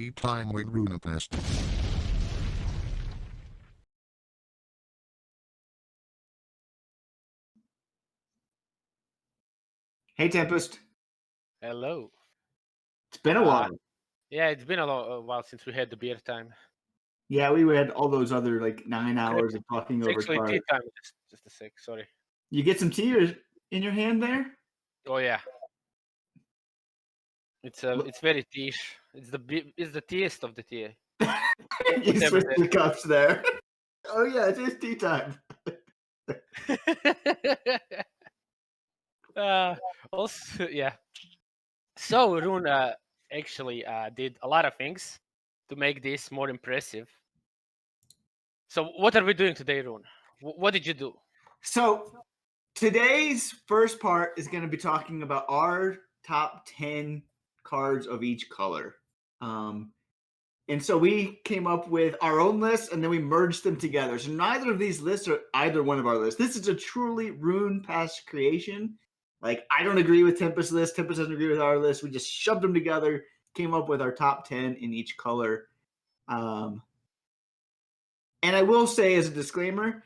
Tea time with Runepest. Hey, Tempest. Hello. It's been a while. Yeah, it's been a while since we had the beer time. Yeah, we had all those other 9 hours of talking It's over actually cards. tea time. Just a sec. Sorry. You get some tea in your hand there? Oh yeah. It's very tea. It's the teaest of the tea. You switched the cups there. Oh yeah, it is tea time. Also, yeah. So Rune actually did a lot of things to make this more impressive. So what are we doing today, Rune? What did you do? So today's first part is going to be talking about our top 10 cards of each color. And so we came up with our own list and then we merged them together. So neither of these lists are either one of our lists. This is a truly Runepest creation. Like, I don't agree with Tempest's list. Tempest doesn't agree with our list. We just shoved them together, came up with our top 10 in each color. And I will say, as a disclaimer,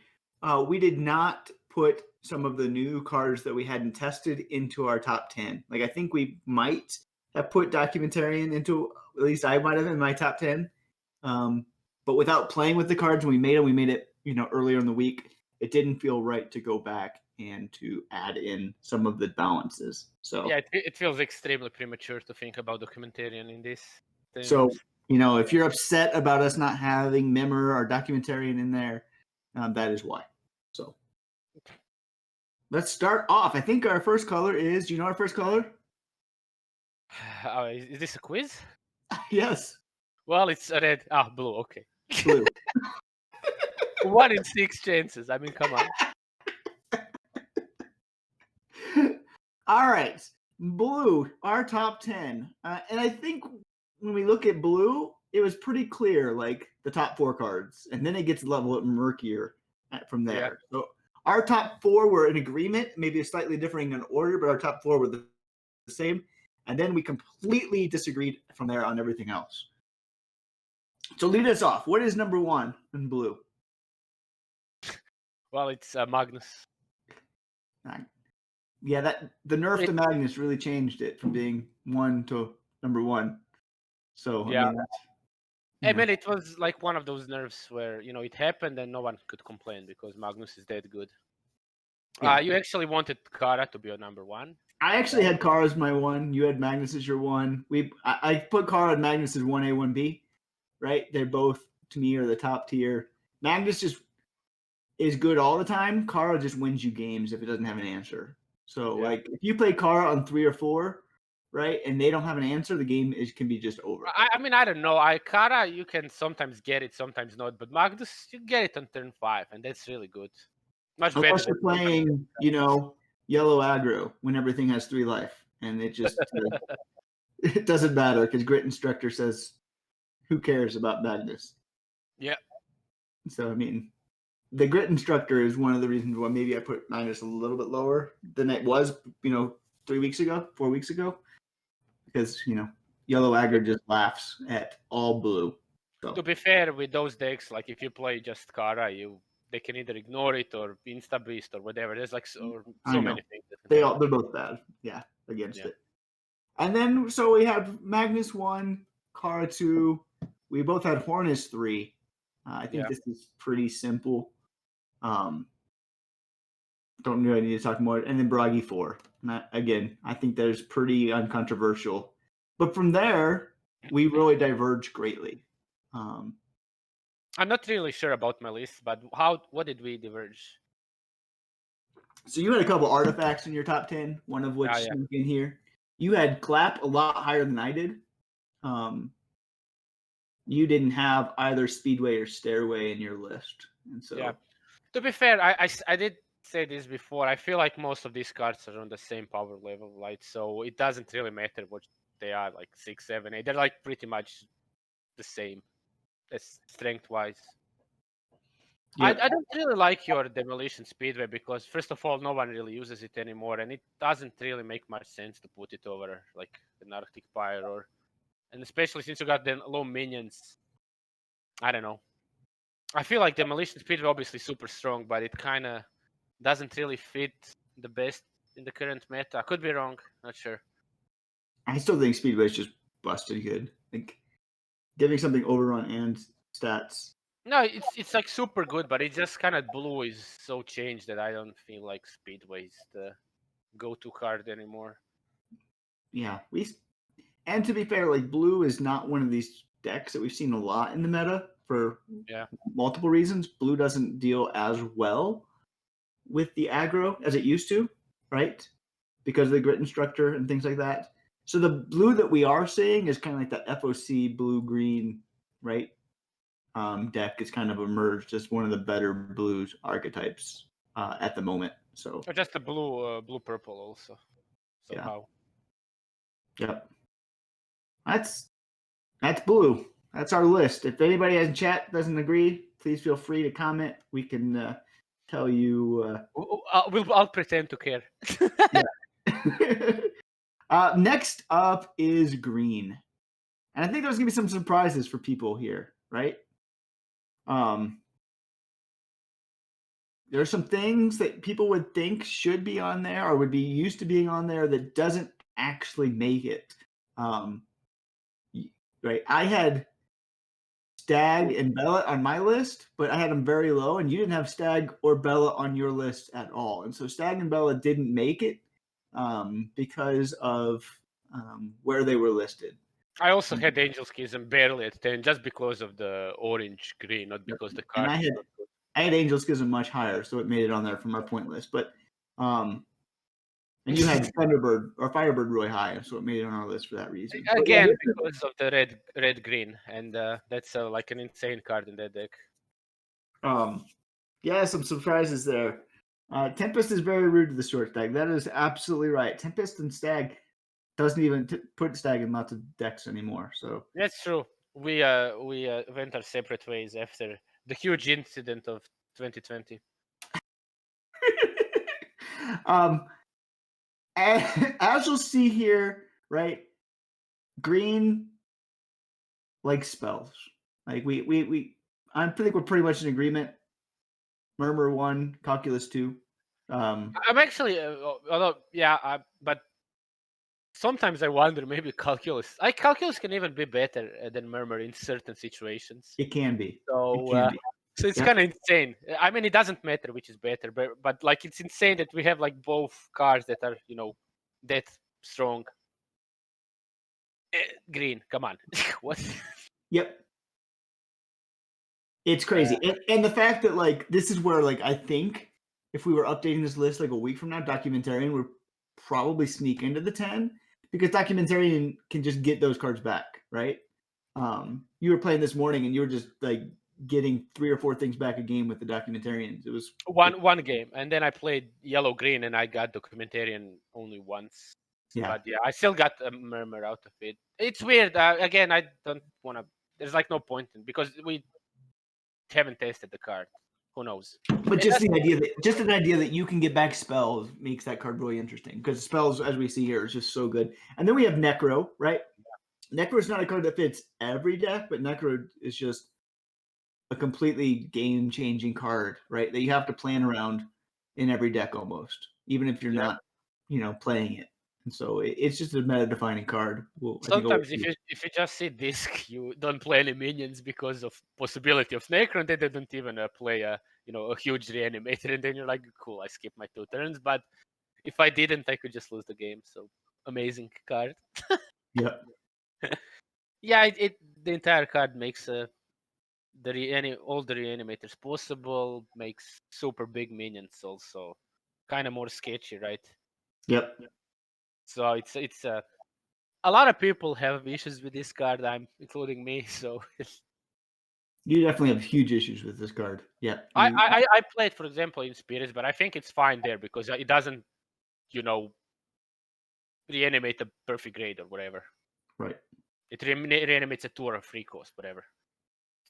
we did not put some of the new cards that we hadn't tested into our top 10. Like, I think we might have put Documentarian into, at least I might have in my top 10. But without playing with the cards, when we made it, earlier in the week. It didn't feel right to go back and to add in some of the balances. So yeah, it feels extremely premature to think about Documentarian in this. So, if you're upset about us not having Memor or Documentarian in there, that is why. So let's start off. I think our first color is, do you know our first color? Is this a quiz? Yes. Well, it's red. Blue. Okay. Blue. 1 in 6 chances. I mean, come on. All right. Blue, our top 10. And I think when we look at blue, it was pretty clear, like the top 4 cards. And then it gets a level murkier from there. Yeah. So our top 4 were in agreement, maybe slightly differing in order, but our top 4 were the same. And then we completely disagreed from there on everything else. So lead us off. What is number 1 in blue? Well, it's Magnus. Yeah, that the nerf to Magnus really changed it from being 1 to number 1. So yeah, I mean, it was like one of those nerfs where it happened and no one could complain because Magnus is that good. Yeah. You actually wanted Kara to be your number 1. I actually had Kara as my 1. You had Magnus as your 1. I put Kara and Magnus as 1A, 1B. Right? They're both, to me, are the top tier. Magnus just is good all the time. Kara just wins you games if it doesn't have an answer. So, if you play Kara on 3 or 4, right, and they don't have an answer, the game can be just over. I mean, I don't know. Kara, you can sometimes get it, sometimes not. But Magnus, you get it on turn 5, and that's really good. Much better. Unless you're playing, yellow aggro when everything has 3 life, and it just it doesn't matter because Grit Instructor says, "Who cares about Magnus?" Yeah. So I mean, the Grit Instructor is one of the reasons why maybe I put Magnus a little bit lower than it was, 4 weeks ago, because yellow aggro just laughs at all blue. So. To be fair, with those decks, like if you play just Kara, they can either ignore it or Insta Beast or whatever. There's like so many things. They're both bad, against it. And then so we have Magnus 1, Kara 2. We both had Hornus 3. I think this is pretty simple. Don't really need to talk more. And then Bragi 4. Again, I think that is pretty uncontroversial. But from there, we really diverge greatly. I'm not really sure about my list, but what did we diverge? So you had a couple artifacts in your top 10, one of which snuck in here. You had Clap a lot higher than I did. You didn't have either Speedway or Stairway in your list. And so, to be fair, I did say this before. I feel like most of these cards are on the same power level, right? So it doesn't really matter what they are, like 6, 7, 8. They're like pretty much the same, strength-wise. Yep. I don't really like your Demolition Speedway because, first of all, no one really uses it anymore, and it doesn't really make much sense to put it over like an Arctic Pyre or and especially since you got the low minions. I don't know. I feel like demolition speed is obviously super strong, but it kind of doesn't really fit the best in the current meta. I could be wrong, not sure. I still think Speedway is just busted good. Like giving something overrun and stats. No, it's like super good, but it just kind of blue is so changed that I don't feel like Speedway is the go-to card anymore. Yeah, and to be fair, like blue is not one of these decks that we've seen a lot in the meta for Yeah. multiple reasons. Blue doesn't deal as well with the aggro as it used to, right? Because of the grit instructor and things like that. So the blue that we are seeing is kind of like that FOC blue green, right? Deck is kind of emerged as one of the better blues archetypes at the moment. So Or just the blue purple also yeah, somehow. yep. That's blue. That's our list. If anybody in chat doesn't agree, please feel free to comment. We can tell you. I'll pretend to care. Next up is green, and I think there's gonna be some surprises for people here, right? There's some things that people would think should be on there or would be used to being on there that doesn't actually make it. Um, right? I had Stag and Bella on my list, but I had them very low, and you didn't have Stag or Bella on your list at all. And so Stag and Bella didn't make it because of where they were listed. I also had Angel Schism barely at 10 just because of the orange green, not because the And card is not good. I had Angel Schism much higher, so it made it on there from our point list. But and you had Thunderbird or Firebird really high, so it made it on our list for that reason. Again, because of the red green, and that's like an insane card in that deck. Yeah, some surprises there. Tempest is very rude to the short stag. That is absolutely right. Tempest and Stag doesn't even put Stag in lots of decks anymore. So That's true. We went our separate ways after the huge incident of 2020. as you'll see here, right? Green like spells. Like I think we're pretty much in agreement. Murmur 1, Calculus 2. I'm actually, although but sometimes I wonder maybe calculus can even be better than murmur in certain situations. It can be. So It can be. so it's Yep. kind of insane. I mean, it doesn't matter which is better, but like it's insane that we have like both cards that are that strong. Green, come on, what? Yep. It's crazy. And the fact that like this is where like I think if we were updating this list like a week from now, documentarian would probably sneak into the 10 because documentarian can just get those cards back, right? You were playing this morning and you were just like getting 3 or 4 things back a game with the documentarians. It was one game, and then I played yellow green, and I got documentarian only once. yeah. But yeah, I still got a murmur out of it. It's weird. Again, I don't want to. There's like no point in because we haven't tested the card. Who knows? But just the idea that you can get back spells makes that card really interesting because spells, as we see here, is just so good. And then we have Necro, right? Necro is not a card that fits every deck, but Necro is just a completely game-changing card, right? That you have to plan around in every deck almost, even if you're not, playing it. And so it's just a meta-defining card. Sometimes if you just see disc, you don't play any minions because of possibility of Necron. Then they don't even play a huge reanimator, and then you're like, cool, I skip my 2 turns. But if I didn't, I could just lose the game. So amazing card. Yeah. Yeah, the entire card makes all the reanimators possible. Makes super big minions also, kind of more sketchy, right? Yep. So it's a lot of people have issues with this card. I'm including me. So You definitely have huge issues with this card. Yeah. I played, for example, in Spirits, but I think it's fine there because it doesn't, reanimate a perfect grade or whatever. Right. It reanimates a 2 or a 3 cost, whatever.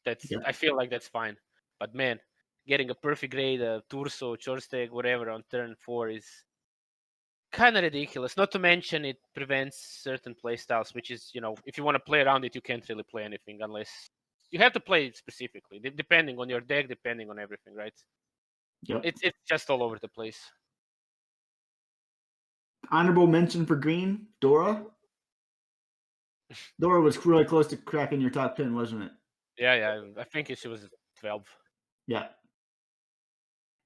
Yep. I feel like that's fine. But man, getting a perfect grade, a Turso, Chorsteg, whatever on turn 4 is kind of ridiculous. Not to mention it prevents certain playstyles, which is, if you want to play around it, you can't really play anything unless you have to play it specifically, depending on your deck, depending on everything, right? Yep. It's just all over the place. Honorable mention for green, Dora. Dora was really close to cracking your top 10, wasn't it? Yeah. I think she was 12. Yeah.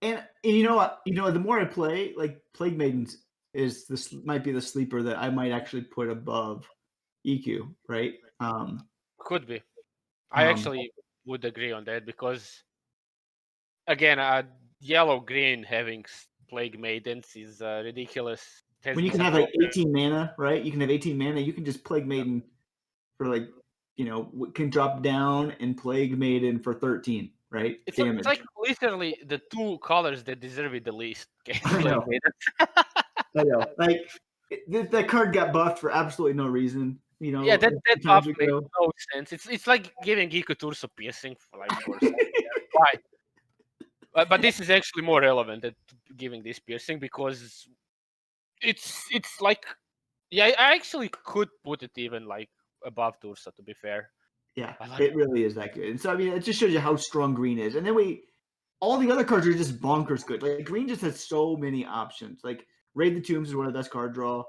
And you know what? The more I play, like Plague Maidens might be the sleeper that I might actually put above EQ, right? Could be. I actually would agree on that because, again, yellow green having Plague Maidens is ridiculous. When you can have like 18 mana, right? You can have 18 mana. You can just Plague Maiden for like, can drop down and Plague Maiden for 13, right? It's Damage. like literally the two colors that deserve it the least. I know. I know. Like that card got buffed for absolutely no reason. Yeah, that buff made no sense. It's like giving Geeko Turso piercing for something. Why? But this is actually more relevant than giving this piercing because it's like, yeah, I actually could put it even like above Turso, to be fair. Yeah, it really is that good. And so, I mean, it just shows you how strong green is. And then all the other cards are just bonkers good. Like, green just has so many options. Like, Raid the Tombs is one of the best card draw.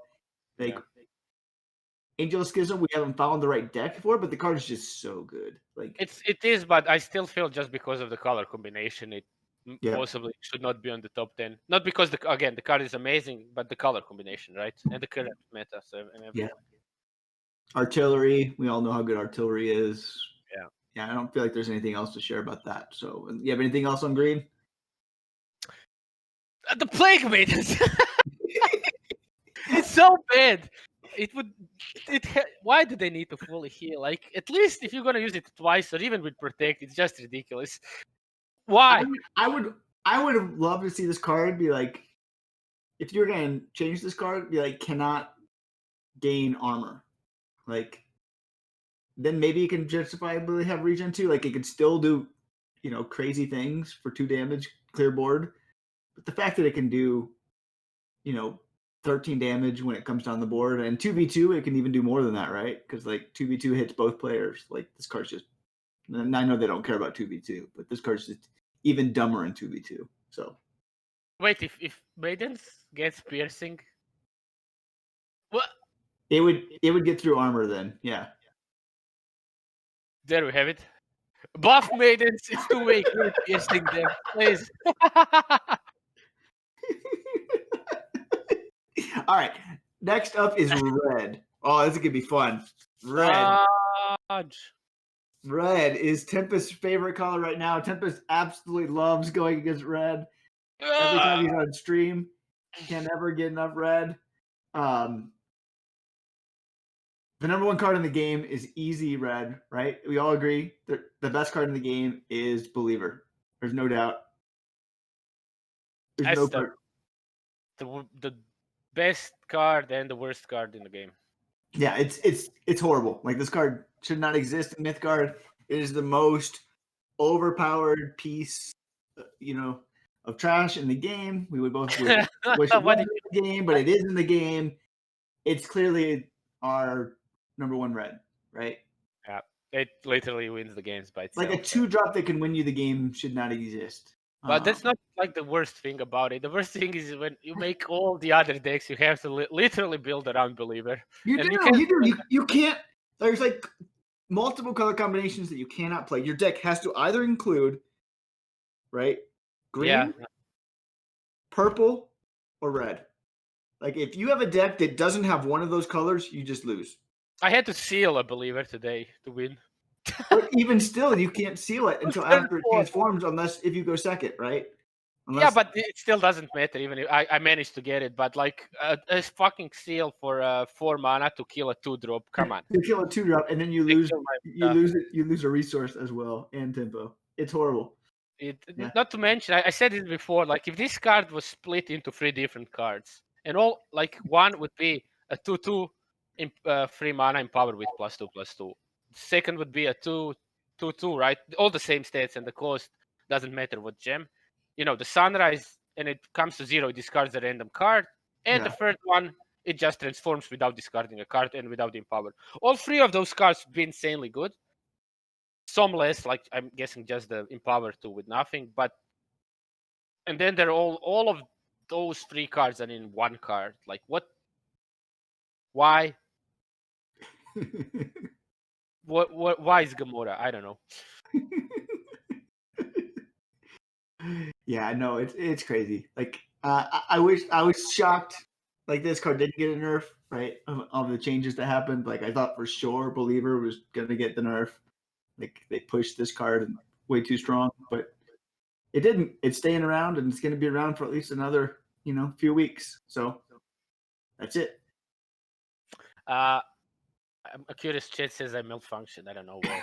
Like, Angel Schism, we haven't found the right deck for, but the card is just so good. Like, it is, but I still feel just because of the color combination, it possibly should not be on the top 10. Not because the card is amazing, but the color combination, right? And the current meta, and everything. Artillery, we all know how good artillery is. Yeah, I don't feel like there's anything else to share about that. So, you have anything else on green? The Plague Maidens. It's so bad. Why do they need to fully heal? Like, at least if you're gonna use it twice or even with protect, it's just ridiculous. Why? I would have loved to see this card be like, if you're gonna change this card, be like, cannot gain armor. Like, then maybe you can justifiably have regen 2. Like, it could still do, crazy things for 2 damage, clear board. But the fact that it can do, 13 damage when it comes down the board, and 2v2, it can even do more than that, right? Because, like, 2v2 hits both players. Like, this card's just, and I know they don't care about 2v2, but this card's just even dumber in 2v2. So. Wait, if Maidens gets piercing, what? It would get through armor then, yeah. There we have it. Buff Maidens, it's 2-way piercing them, please. All right. Next up is red. Oh, this is gonna be fun. Red. Red is Tempest's favorite color right now. Tempest absolutely loves going against red. Every time he's on stream, can never get enough red. The number one card in the game is easy red, right? We all agree that the best card in the game is Believer. There's no doubt. There's the best card and the worst card in the game. Yeah, it's horrible. Like, this card should not exist in Mythgard. It is the most overpowered piece, of trash in the game. We would both wish it wasn't in the game, but it is in the game. It's clearly our number one red, right? Yeah, it literally wins the games by itself. Like, a 2-drop that can win you the game should not exist. But that's not like the worst thing about it. The worst thing is when you make all the other decks, you have to literally build around Believer. You can't. There's like multiple color combinations that you cannot play. Your deck has to either include, right, green, purple, or red. Like, if you have a deck that doesn't have one of those colors, you just lose. I had to seal a Believer today to win. But even still, you can't seal it until after it transforms, unless if you go second, right? But it still doesn't matter. Even if I managed to get it, but like a fucking seal for 4 mana to kill a 2-drop. Come on, you kill a 2-drop, and then you lose a resource as well and tempo. It's horrible. Not to mention, I said it before. Like, if this card was split into 3 different cards, and all, like, one would be a 2/2 3 mana empowered with +2/+2. Second would be a 2/2, right? All the same stats, and the cost doesn't matter what gem. The Sunrise, and it comes to 0, it discards a random card. And the third one, it just transforms without discarding a card and without the Empower. All three of those cards be insanely good. Some less, like I'm guessing just the Empower 2 with nothing, but and then they're all of those three cards are in one card. Like what? Why? What? Why is Gamora? I don't know. Yeah, no, it's crazy. Like, I wish I was shocked. Like this card didn't get a nerf, right? Of the changes that happened. Like I thought for sure, Believer was gonna get the nerf. Like they pushed this card way too strong, but it didn't. It's staying around, and it's gonna be around for at least another, few weeks. So that's it. I'm curious. Chat says I malfunctioned. I don't know where.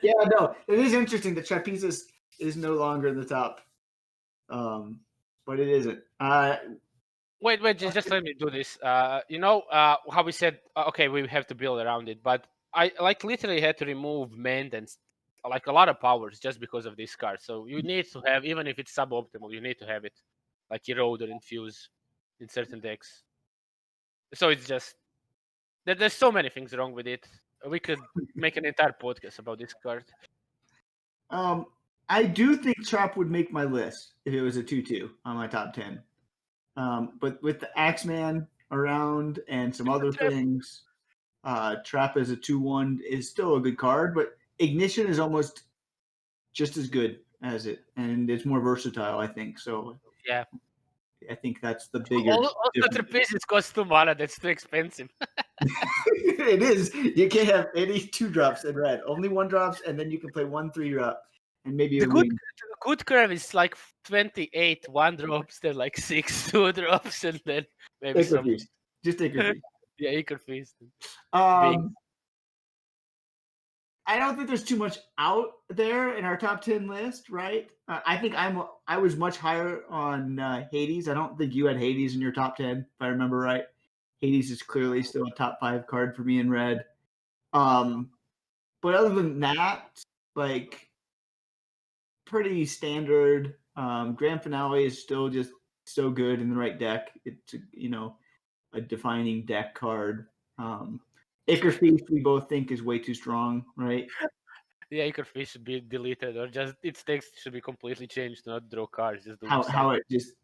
Yeah, no, it is interesting. The Trapezus is no longer in the top, but it isn't. Wait, just let me do this. How we said, okay, we have to build around it, but I like literally had to remove Mend and like a lot of powers just because of this card. So you need to have, even if it's suboptimal, you need to have it, like erode or infuse in certain decks. So it's just there's so many things wrong with it. We could make an entire podcast about this card. I do think Trap would make my list if it was a 2-2 on my top 10. But with the Axeman around and some other things, Trap as a 2-1 is still a good card, but Ignition is almost just as good as it, and it's more versatile, I think. So Yeah. I think that's the bigger Also, difference. Trapezius costs 2 mana. That's too expensive. It is. You can't have any 2-drops in red. Only 1-drops, and then you can play 1 3-drop and maybe The a good wing. the good curve is like 28 1-drops, then like 6 2-drops, and then maybe Acre some Feast. Just Acre Feast. yeah, Acre Feast. Big. Um, I don't think there's too much out there in our top 10 list, right? I think I was much higher on Hades. I don't think you had Hades in your top 10, if I remember right. Hades is clearly still a top 5 card for me in red. But other than that, like pretty standard. Grand Finale is still just so good in the right deck. It's a defining deck card. Acre Feast we both think is way too strong, right? Yeah, Acre Feast should be deleted, or just its text should be completely changed to not draw cards, just do How something. it just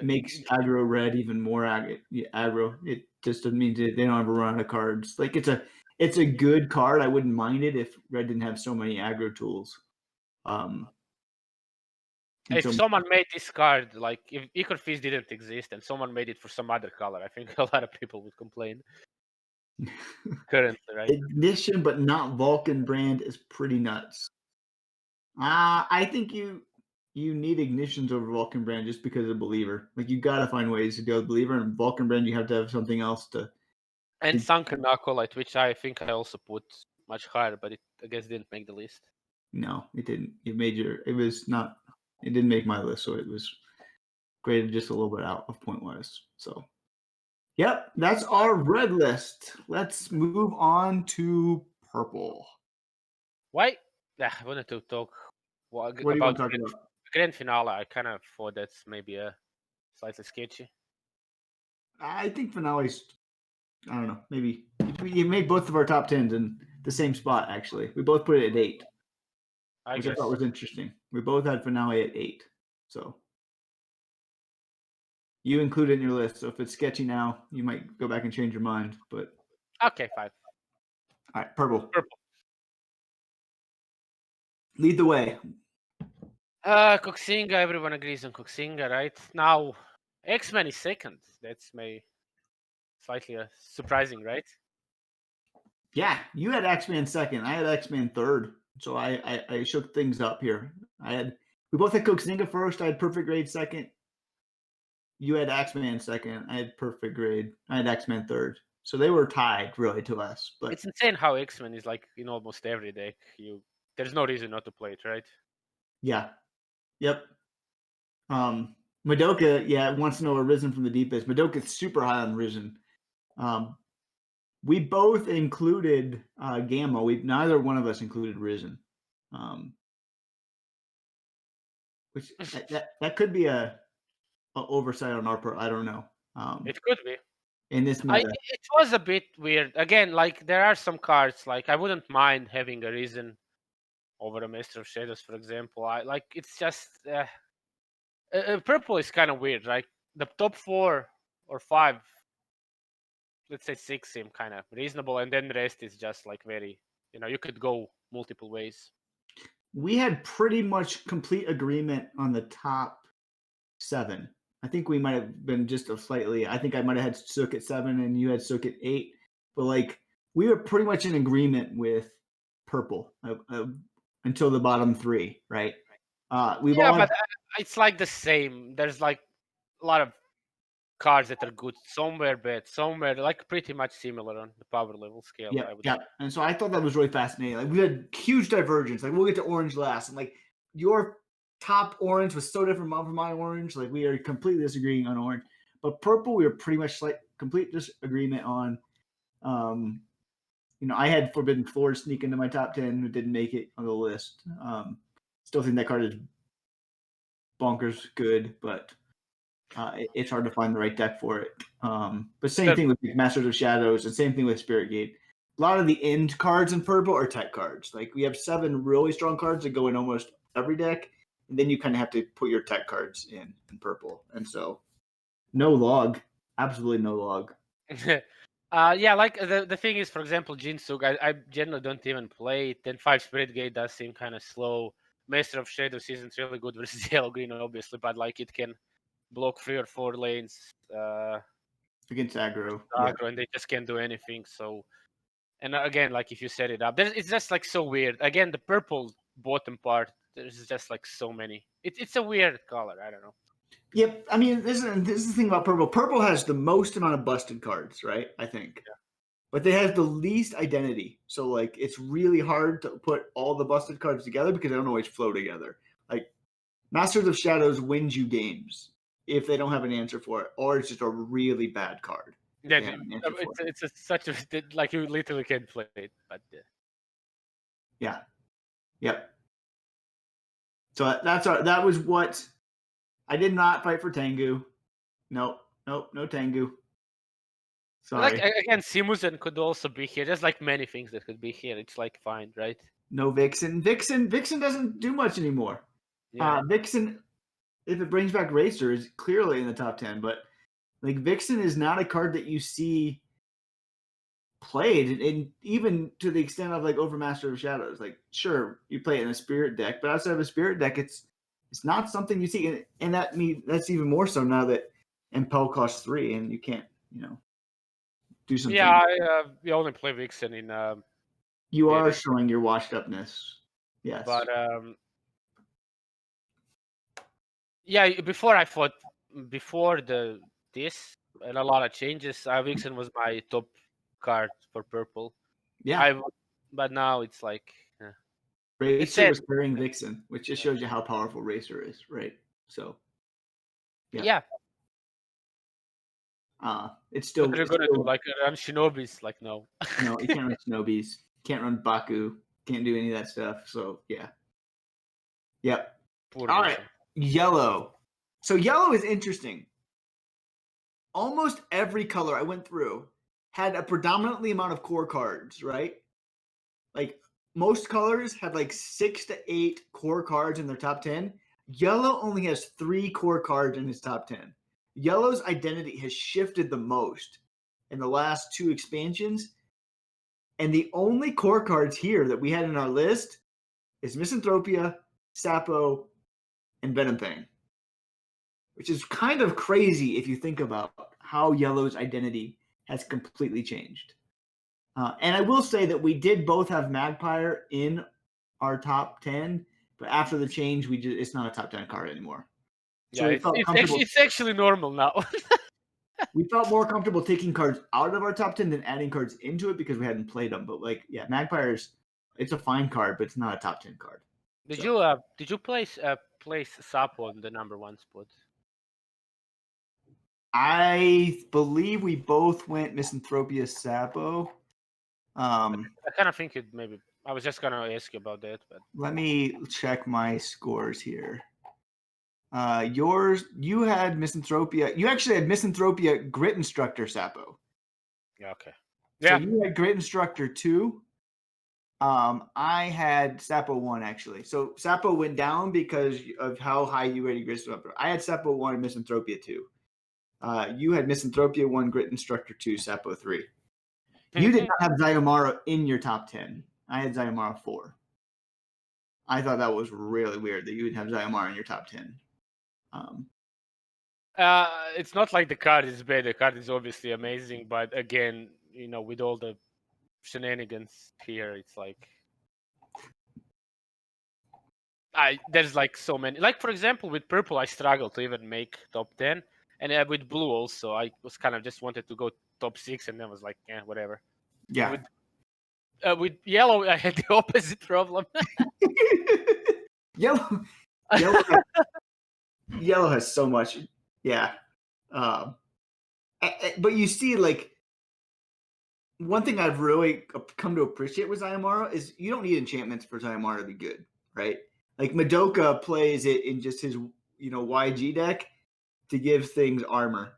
makes aggro red even more aggro. It just means they don't have a run of cards. Like it's a good card. I wouldn't mind it if red didn't have so many aggro tools. If So someone made this card, like if Acre Feast didn't exist and someone made it for some other color, I think a lot of people would complain. Currently, right? Ignition, but not Vulcan brand is pretty nuts. I think you need ignitions over Vulcan brand just because of Believer. Like you got to find ways to go with Believer, and Vulcan brand you have to have something else to. And Sunken Acolyte, which I think I also put much higher, but it I guess didn't make the list. No, it didn't. It made it was not. It didn't make my list, so it was graded just a little bit out of point wise. So, yep, that's our red list. Let's move on to purple. Why? Yeah, I wanted to talk What do you want about to talk about? grand finale. I kind of thought that's maybe a slightly sketchy. I think finale's. I don't know. Maybe you made both of our top tens in the same spot. Actually, we both put it at 8. I Which I guess. thought was interesting. We both had finale at 8. So you include it in your list. So if it's sketchy now, you might go back and change your mind. But Okay, fine. all right, purple. Purple. Lead the way. Coxinga, everyone agrees on Coxinga, right? Now, X-Men is second. That's slightly surprising, right? Yeah, you had X-Men second. I had X-Men third. So I shook things up here. We both had Coxinga first. I had Perfect Grade second. You had X-Men second. I had Perfect Grade. I had X-Men third. So they were tied really to us. But It's insane how X-Men is like in almost every deck. There's no reason not to play it, right? yeah. Yep. Madoka, wants to know a Risen from the deepest. Madoka's super high on Risen. We both included Gamma. Neither one of us included Risen, which that could be a oversight on our part. I don't know. It could be. In this meta, It was a bit weird. Again, like there are some cards like I wouldn't mind having a reason over a Master of Shadows, for example. I like it's just purple is kind of weird. Like the top 4 or 5, let's say 6 seem kind of reasonable, and then the rest is just like very, you could go multiple ways. we had pretty much complete agreement on the top 7. I think we might have been just a slightly. I think I might have had Sook at 7 and you had Sook at 8. But like we were pretty much in agreement with purple until the bottom 3, right? We've Yeah, all but had, it's like the same. There's like a lot of cards that are good somewhere, bad somewhere, like pretty much similar on the power level scale. yeah, I would yeah. And so I thought that was really fascinating. Like we had huge divergence. Like we'll get to orange last, and like your top orange was so different from my orange. Like we are completely disagreeing on orange, but purple we were pretty much like complete disagreement on. Um, I had Forbidden Force sneak into my top 10, who didn't make it on the list. Still think that card is bonkers good, but it's hard to find the right deck for it. But same thing with Masters of Shadows, and same thing with Spirit Gate. A lot of the end cards in purple are tech cards. Like we have 7 really strong cards that go in almost every deck, and then you kind of have to put your tech cards in purple. And so, no log, absolutely no log. Yeah, like the thing is, for example, Jinsuk, I generally don't even play it. 10-5 Spirit Gate does seem kind of slow. Master of Shadows isn't really good versus Yellow Green, obviously, but like it can block 3 or 4 lanes Against aggro, yeah. aggro, and they just can't do anything. So, and again, like if you set it up, it's just like so weird. Again, the purple bottom part, there's just like so many. It's a weird color. I don't know. Yep. I mean, this is the thing about purple. Purple has the most amount of busted cards, right? I think. Yeah. But they have the least identity. So like it's really hard to put all the busted cards together because they don't always flow together. Like Masters of Shadows wins you games if they don't have an answer for it, or it's just a really bad card. Yeah, They have an answer for it. such a like you literally can't play it, but Yeah. Yep. So that was what I did not fight for Tengu. Nope. Nope. No Tengu. like Sorry. again, Simuzen could also be here. There's like many things that could be here. It's like fine, right? No Vixen. Vixen doesn't do much anymore. Yeah, Vixen, if it brings back Racer, is clearly in the top 10, but like Vixen is not a card that you see played, and even to the extent of like Overmaster of Shadows. Like, sure, you play it in a Spirit deck, but outside of a Spirit deck, it's not something you see, and that's even more so now that Impel costs 3, and you can't, do yeah. something. We only play Vixen in You are very, showing your washed upness. Yes. but yeah. Before I thought before the this and a lot of changes, Vixen was my top card for purple. Yeah. But now it's like it's Racer sad. was carrying Vixen, which just shows you how powerful Racer is, right? So, yeah. Yeah, It's what still are you it's gonna do? still Like run Shinobis? Like no. no, you can't run Shinobis, can't run Baku, can't do any of that stuff. So yeah. Yep. Poor All right. Vixen. Yellow. So yellow is interesting. Almost every color I went through had a predominantly amount of core cards, right? Like most colors have like 6 to 8 core cards in their top 10. Yellow only has 3 core cards in his top 10. Yellow's identity has shifted the most in the last 2 expansions. And the only core cards here that we had in our list is Misanthropia, Sapo, and Venomfang, which is kind of crazy if you think about how Yellow's identity has completely changed. And I will say that we did both have Magpire in our top 10, but after the change, it's not a top 10 card anymore. So Yeah, we it's felt it's comfortable. actually it's actually normal now. We felt more comfortable taking cards out of our top 10 than adding cards into it because we hadn't played them. But like, yeah, Magpire's it's a fine card, but it's not a top 10 card. Did So you place Sapo on the number 1 spot? I believe we both went Misanthropia Sapo. I kind of think it maybe. I was just gonna ask you about that, but Let me check my scores here. You had Misanthropia. You actually had Misanthropia Grit Instructor Sapo. Yeah, okay. So Yeah. you had Grit Instructor 2. I had Sapo 1 actually. So Sapo went down because of how high you rated Grit Instructor. I had Sapo 1 and Misanthropia 2. You had Misanthropia 1, Grit Instructor 2, Sapo 3. You did not have Zyomara in your top 10. I had Zyomara 4. I thought that was really weird that you would have Zyomara in your top 10. It's not like the card is bad. The card is obviously amazing, but again, with all the shenanigans here, it's like there's like so many. Like for example, with purple, I struggled to even make top 10, and with blue also, I was kind of just wanted to go top 6, and then was like, yeah, whatever. Yeah. With yellow, I had the opposite problem. yellow, yellow, has, yellow has so much. Yeah. But you see, like, one thing I've really come to appreciate with Zyomara is you don't need enchantments for Zyomara to be good, right? Like Madoka plays it in just his, YG deck to give things armor,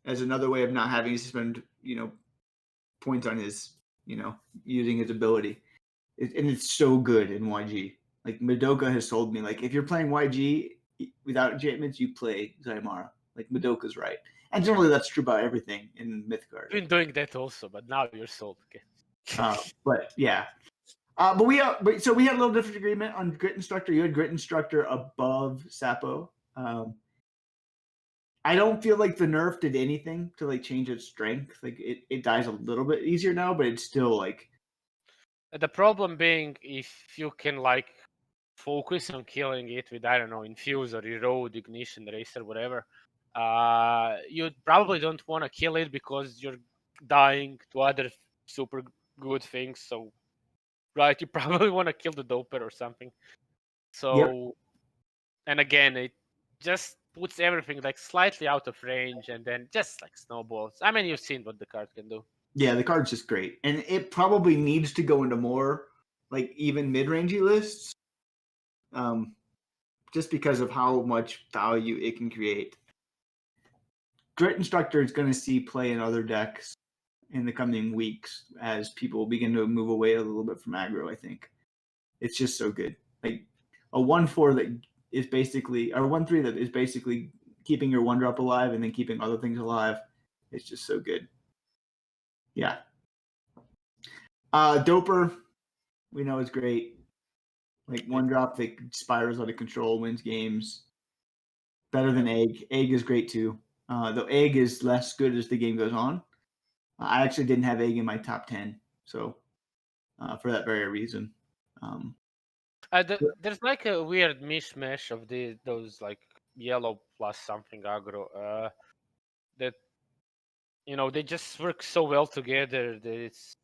as another way of not having to spend, points on his, using his ability. And it's so good in YG. Like Madoka has told me, like if you're playing YG without enchantments, you play Zyomara. Like Madoka's right, and generally that's true about everything in Mythgard. Been doing that also, but now you're sold. Okay. But yeah, so we had a little different agreement on Grit Instructor. You had Grit Instructor above Sapo. I don't feel like the nerf did anything to like change its strength. Like it dies a little bit easier now, but it's still like. The problem being if you can like focus on killing it with, I don't know, infuse or erode, ignition, racer, whatever, you probably don't want to kill it because you're dying to other super good things. So right, you probably want to kill the doper or something. So Yep. And again, it just puts everything like slightly out of range and then just like snowballs. I mean, you've seen what the card can do. Yeah, the card's just great, and it probably needs to go into more like even mid-rangey lists, just because of how much value it can create. Grit Instructor is going to see play in other decks in the coming weeks as people begin to move away a little bit from aggro. I think it's just so good. Like a 1/4 that is basically, or 1/3 that is basically keeping your 1-drop alive and then keeping other things alive. It's just so good. Yeah. Doper, we know is great. Like 1-drop that spirals out of control, wins games. Better than Egg. Egg is great too. Though Egg is less good as the game goes on. I actually didn't have Egg in my top 10, so for that very reason. There's like a weird mishmash of those like yellow plus something aggro that they just work so well together that it's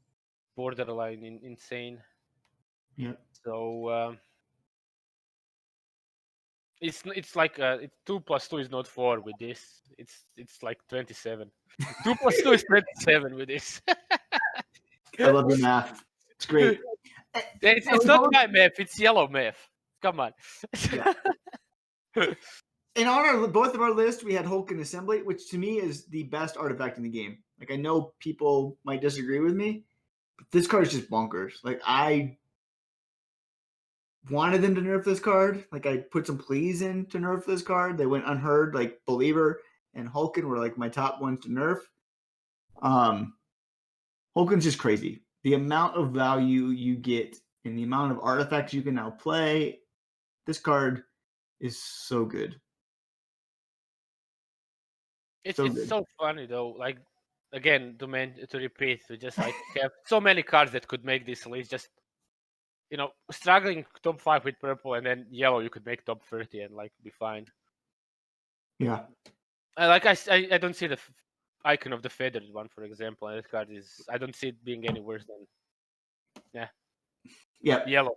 borderline insane. Yeah. So it's like 2 + 2 is not 4 with this. It's like 27. 2 + 2 is 27 with this. I love your math. It's great. It's not my math. It's yellow math. Come on. Yeah. And on both of our lists, we had Hulk Assembly, which to me is the best artifact in the game. Like I know people might disagree with me, but this card is just bonkers. Like I wanted them to nerf this card. Like I put some pleas in to nerf this card. They went unheard. Like Believer and Hulkin were like my top ones to nerf. Hulkin's just crazy. The amount of value you get and the amount of artifacts you can now play. This card is so good. It's so funny though. Like again, to repeat, we just like have so many cards that could make this list. Just struggling top 5 with purple and then yellow, you could make top 30 and like be fine. Yeah. Like I don't see the icon of the feathered one, for example, and that card is, I don't see it being any worse than yellow.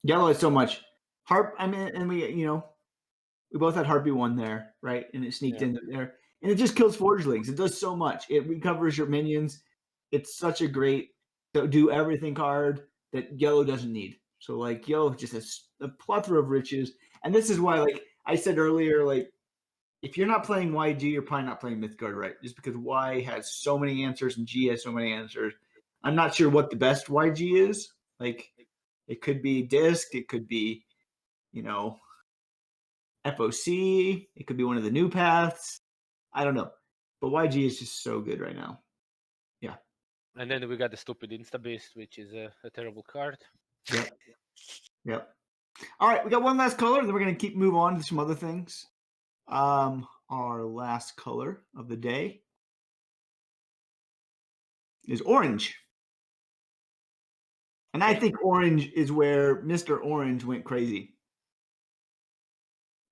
Yellow is so much. Harp, I mean, and we both had Harpy 1 there, right? And it sneaked in there. And it just kills Forgelings. It does so much. It recovers your minions. It's such a great do everything card that yellow doesn't need. So like yellow just has a plethora of riches. And this is why, like I said earlier, like if you're not playing YG, you're probably not playing Mythgard right, just because Y has so many answers and G has so many answers. I'm not sure what the best YG is. Like it could be Disc, it could be, you know, FOC, it could be one of the new paths. I don't know. But YG is just so good right now. Yeah. And then we got the stupid Insta Beast, which is a terrible card. Yep. Yep. All right, we got one last color, then we're gonna keep move on to some other things. Our last color of the day is orange. And I think orange is where Mr. Orange went crazy.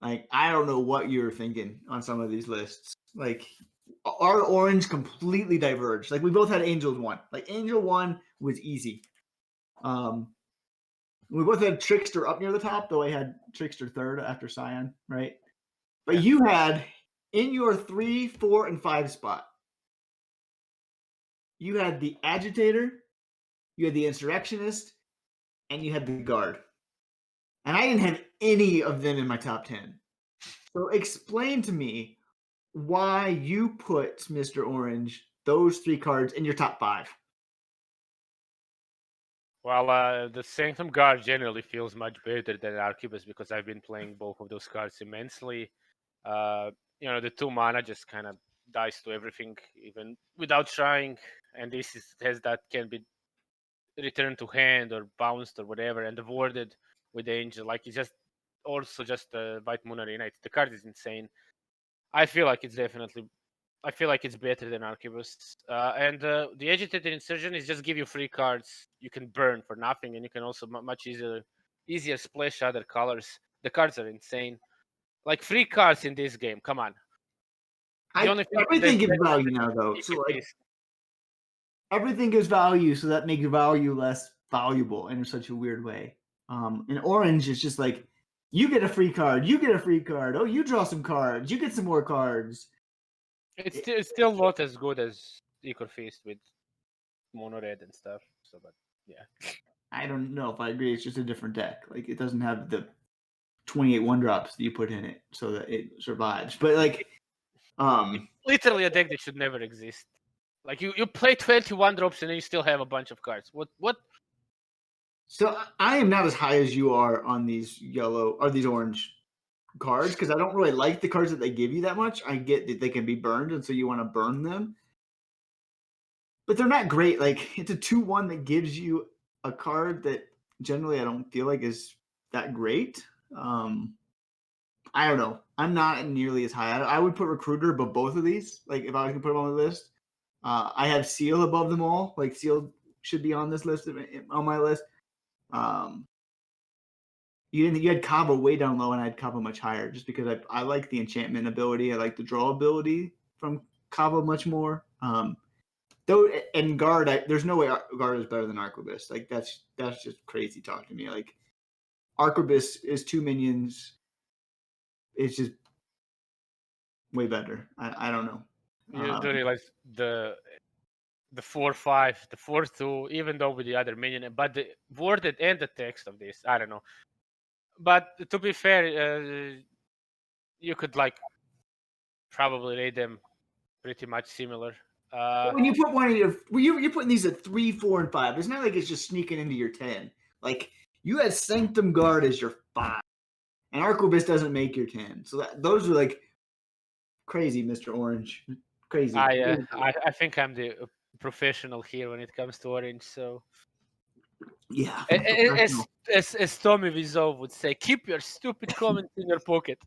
Like, I don't know what you're thinking on some of these lists. Like, our orange completely diverged. Like, we both had Angels 1. Like, Angel 1 was easy. We both had Trickster up near the top, though I had Trickster third after Scion, right? But you had, in your 3, 4, and 5 spot, you had the Agitator, you had the Insurrectionist, and you had the Guard. And I didn't have any of them in my top 10. So explain to me why you put Mr. Orange, those 3 cards, in your top 5. Well, the Sanctum Guard generally feels much better than Arquebus because I've been playing both of those cards immensely. The 2 mana just kind of dies to everything, even without trying. And this has that can be returned to hand or bounced or whatever, and avoided with the Angel. Like it's just also just White Moon Arena. The card is insane. I feel like it's better than Arquebus. And the Agitated Insurgent is just give you 3 cards you can burn for nothing, and you can also much easier splash other colors. The cards are insane. Like 3 cards in this game. Come on. The only thing Everything gives value now, though. So, like, everything gives value, so that makes value less valuable in such a weird way. In orange, it's just like, you get a free card, you get a free card. Oh, you draw some cards, you get some more cards. It's still not as good as Equal Feast with mono red and stuff. So, but yeah, I don't know if I agree. It's just a different deck. Like it doesn't have the 28 1-drops that you put in it, so that it survives. But like, it's literally a deck that should never exist. Like you play 21 drops and then you still have a bunch of cards. What? So I am not as high as you are on these yellow or these orange cards because I don't really like the cards that they give you that much. I get that they can be burned, and so you want to burn them, but they're not great. Like it's a 2/1 that gives you a card that generally I don't feel like is that great. I don't know. I'm not nearly as high. I would put Recruiter above both of these. Like if I was gonna put them on the list, I have Seal above them all. Like Seal should be on this list on my list. You had Kava way down low, and I had Kava much higher, just because I like the enchantment ability. I like the draw ability from Kava much more. Though and Guard, there's no way Guard is better than Arquebus. Like that's just crazy talk to me. Like Arquebus is 2 minions. It's just way better. I don't know. You do realize the 4/5, the 4/2, even though with the other minion, but the worded and the text of this, I don't know. But to be fair, you could like probably rate them pretty much similar. When you put one of you're putting these at 3, 4, and 5. It's not like it's just sneaking into your 10. Like you had Sanctum Guard as your 5, and Arquebus doesn't make your 10. So those are like crazy, Mr. Orange. Crazy. I think I'm the professional here when it comes to orange. So yeah. As Tommy Wiseau would say, keep your stupid comments in your pocket.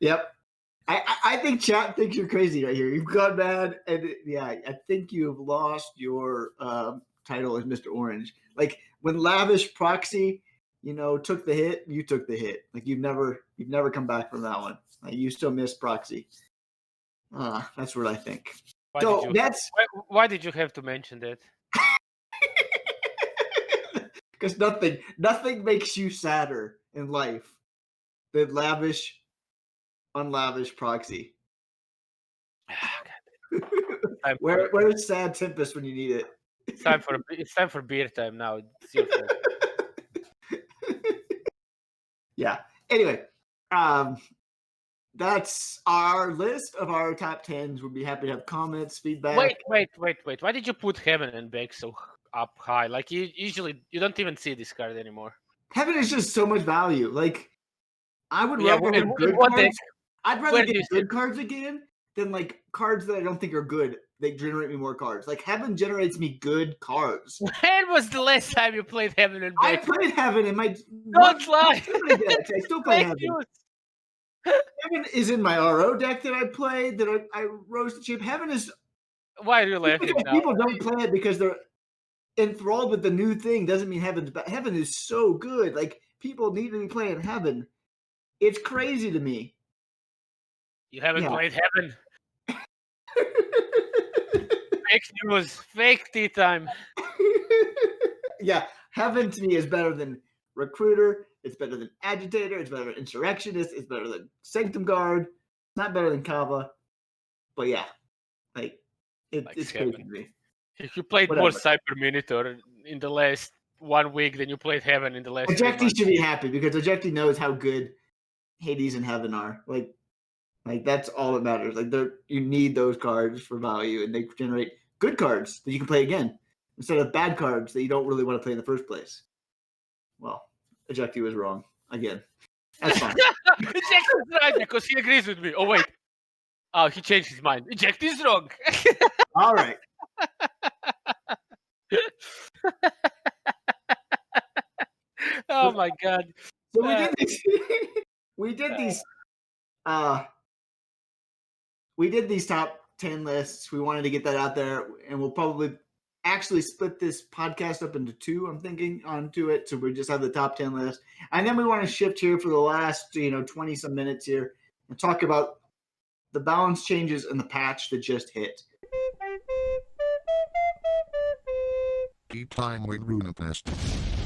Yep. I think chat thinks you're crazy right here. You've gone mad, and yeah, I think you've lost your title as Mr. Orange. Like when Lavish Proxy, took the hit, you took the hit. Like you've never come back from that one. Like, you still miss Proxy. That's what I think. Why did you have to mention that? Because nothing makes you sadder in life than unlavish Proxy. Where's Sad Tempest when you need it? It's time for beer time now. It's your fault. Yeah. Anyway, that's our list of our top 10s. We'll be happy to have comments, feedback. Wait. Why did you put Heaven and Bake so up high? Like you usually you don't even see this card anymore. Heaven is just so much value. Like, I would Yeah, rather in have good what deck? cards. I'd rather Where do get you see good cards again than like cards that I don't think are good. They generate me more cards. Like Heaven generates me good cards. When was the last time you played Heaven and I Bake? played Heaven in my Don't lie. decks. I still play Fake Heaven. news. Heaven is in my RO deck that I played, that I rose to chip. Heaven is Why are you laughing now? people don't play it because they're enthralled with the new thing. Doesn't mean Heaven's bad. Heaven is so good. Like people need to be playing Heaven. It's crazy to me. You haven't Yeah. played Heaven. Fake news. Fake tea time. Yeah, Heaven to me is better than Recruiter. It's better than Agitator. It's better than Insurrectionist. It's better than Sanctum Guard. Not better than Kava. But yeah, like it's crazy to me. If you played more Cyber Minotaur in the last 1 week than you played Heaven in the last 3 Ejecti months. should be happy because Ejecti knows how good Hades and Heaven are. Like that's all that matters. Like you need those cards for value, and they generate good cards that you can play again instead of bad cards that you don't really want to play in the first place. Well, Ejecti was wrong again. That's fine. Ejecti's right because he agrees with me. Oh wait. Oh, he changed his mind. Ejecti's wrong. All right. Oh my god. So we did these. we did these. We did these top 10 lists. We wanted to get that out there, and we'll probably actually split this podcast up into two. I'm thinking onto it, so we just have the top 10 list, and then we want to shift here for the last 20 some minutes here and talk about the balance changes and the patch that just hit. Tea time with Runepest.